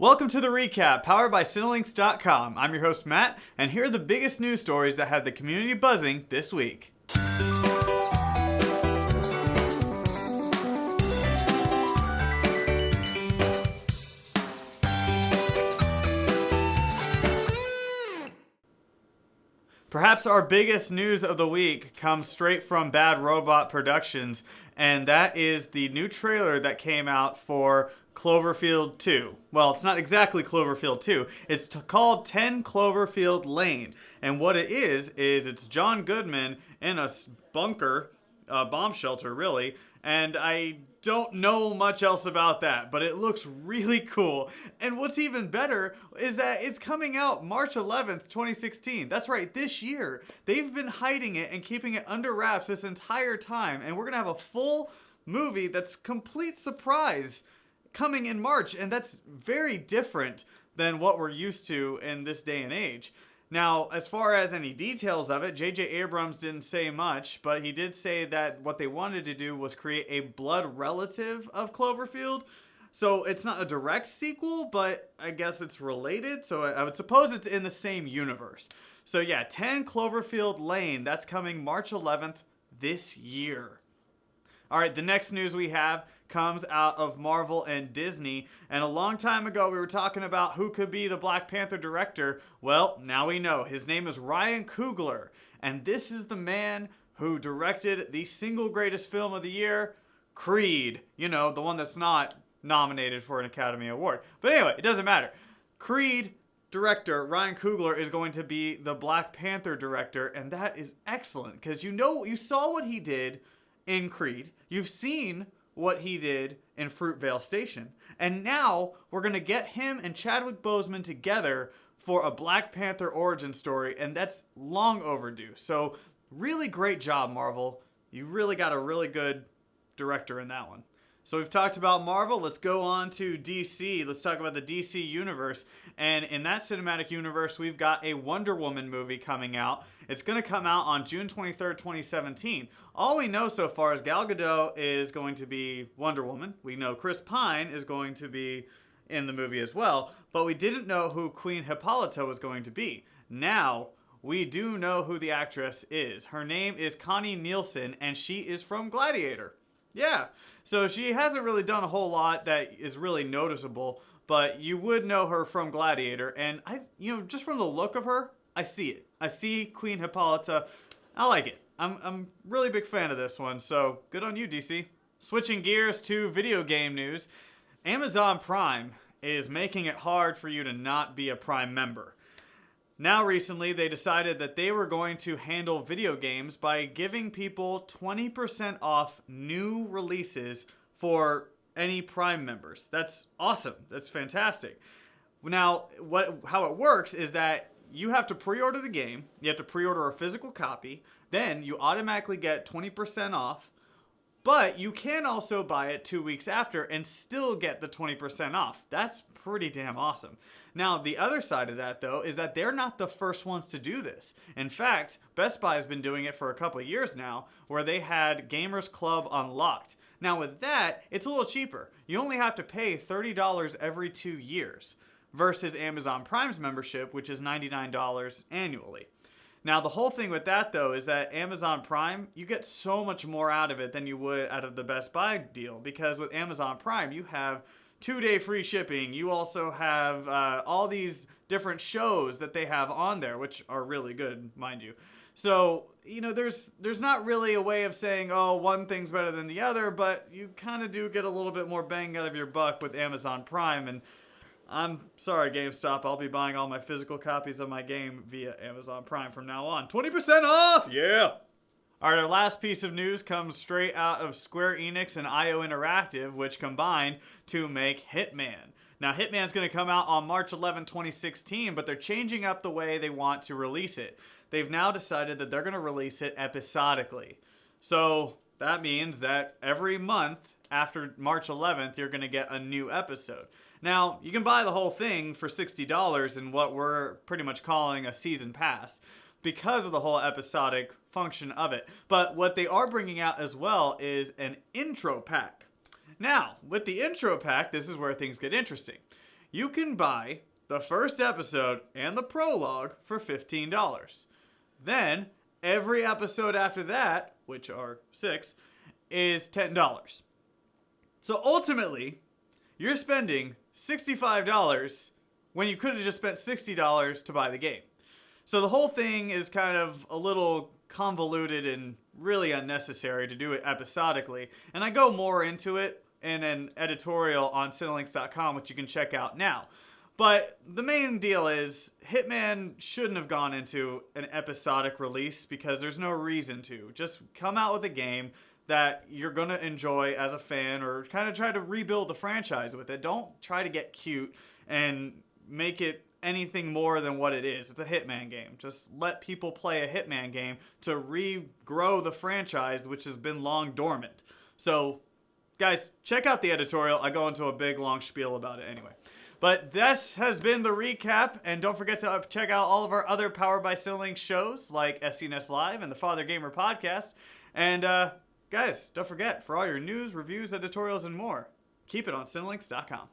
Welcome to the recap, powered by Cinelinks.com. I'm your host, Matt, and here are the biggest news stories that had the community buzzing this week. Perhaps our biggest news of the week comes straight from Bad Robot Productions, and that is the new trailer that came out for Cloverfield 2. Well, it's not exactly Cloverfield 2. It's called 10 Cloverfield Lane. And what it is it's John Goodman in a bunker, a bomb shelter, really. And I don't know much else about that, but it looks really cool. And what's even better is that it's coming out March 11th, 2016. That's right, this year. They've been hiding it and keeping it under wraps this entire time. And we're going to have a full movie that's complete surprise coming in March, and that's very different than what we're used to in this day and age. Now, as far as any details of it, J.J. Abrams didn't say much, but he did say that what they wanted to do was create a blood relative of Cloverfield. So it's not a direct sequel, but I guess it's related, so I would suppose it's in the same universe. So yeah, 10 Cloverfield Lane, that's coming March 11th this year. All right, the next news we have comes out of Marvel and Disney. And a long time ago, we were talking about who could be the Black Panther director. Well, now we know. His name is Ryan Coogler. And this is the man who directed the single greatest film of the year, Creed. You know, the one that's not nominated for an Academy Award. But anyway, it doesn't matter. Creed director Ryan Coogler is going to be the Black Panther director. And that is excellent because you saw what he did in Creed. You've seen what he did in Fruitvale Station. And now we're going to get him and Chadwick Boseman together for a Black Panther origin story, and that's long overdue. So really great job, Marvel. You really got a really good director in that one. So we've talked about Marvel. Let's go on to DC. Let's talk about the DC universe. And in that cinematic universe, we've got a Wonder Woman movie coming out. It's going to come out on June 23rd, 2017. All we know so far is Gal Gadot is going to be Wonder Woman. We know Chris Pine is going to be in the movie as well. But we didn't know who Queen Hippolyta was going to be. Now, we do know who the actress is. Her name is Connie Nielsen, and she is from Gladiator. Yeah, so she hasn't really done a whole lot that is really noticeable, but you would know her from Gladiator, and just from the look of her, I see it. I see Queen Hippolyta. I like it. I'm really big fan of this one, so good on you, DC. Switching gears to video game news, Amazon Prime is making it hard for you to not be a Prime member. Now recently, they decided that they were going to handle video games by giving people 20% off new releases for any Prime members. That's awesome. That's fantastic. Now, how it works is that you have to pre-order the game. You have to pre-order a physical copy. Then you automatically get 20% off. But you can also buy it 2 weeks after and still get the 20% off. That's pretty damn awesome. Now, the other side of that, though, is that they're not the first ones to do this. In fact, Best Buy has been doing it for a couple of years now, where they had Gamers Club Unlocked. Now, with that, it's a little cheaper. You only have to pay $30 every 2 years versus Amazon Prime's membership, which is $99 annually. Now, the whole thing with that, though, is that Amazon Prime, you get so much more out of it than you would out of the Best Buy deal. Because with Amazon Prime, you have 2-day free shipping. You also have all these different shows that they have on there, which are really good, mind you. So, there's not really a way of saying, oh, one thing's better than the other, but you kind of do get a little bit more bang out of your buck with Amazon Prime. And I'm sorry, GameStop. I'll be buying all my physical copies of my game via Amazon Prime from now on. 20% off! Yeah! All right, our last piece of news comes straight out of Square Enix and IO Interactive, which combined to make Hitman. Now, Hitman's going to come out on March 11, 2016, but they're changing up the way they want to release it. They've now decided that they're going to release it episodically. So that means that every month after March 11th, you're going to get a new episode. Now, you can buy the whole thing for $60 in what we're pretty much calling a season pass because of the whole episodic function of it. But what they are bringing out as well is an intro pack. Now, with the intro pack, this is where things get interesting. you can buy the first episode and the prologue for $15. Then, every episode after that, which are 6, is $10. So ultimately, you're spending $65 when you could have just spent $60 to buy the game. So the whole thing is kind of a little convoluted and really unnecessary to do it episodically. And I go more into it in an editorial on Cinelinx.com, which you can check out now. But the main deal is Hitman shouldn't have gone into an episodic release because there's no reason to. Just come out with a game that you're going to enjoy as a fan, or kind of try to rebuild the franchise with it. Don't try to get cute and make it anything more than what it is. It's a Hitman game. Just let people play a Hitman game to regrow the franchise, which has been long dormant. So, guys, check out the editorial. I go into a big, long spiel about it anyway. But this has been the recap, and don't forget to check out all of our other Powered by Cinelinx shows, like SCNS Live and the Father Gamer Podcast. And, guys, don't forget, for all your news, reviews, editorials, and more, keep it on Cinelinx.com.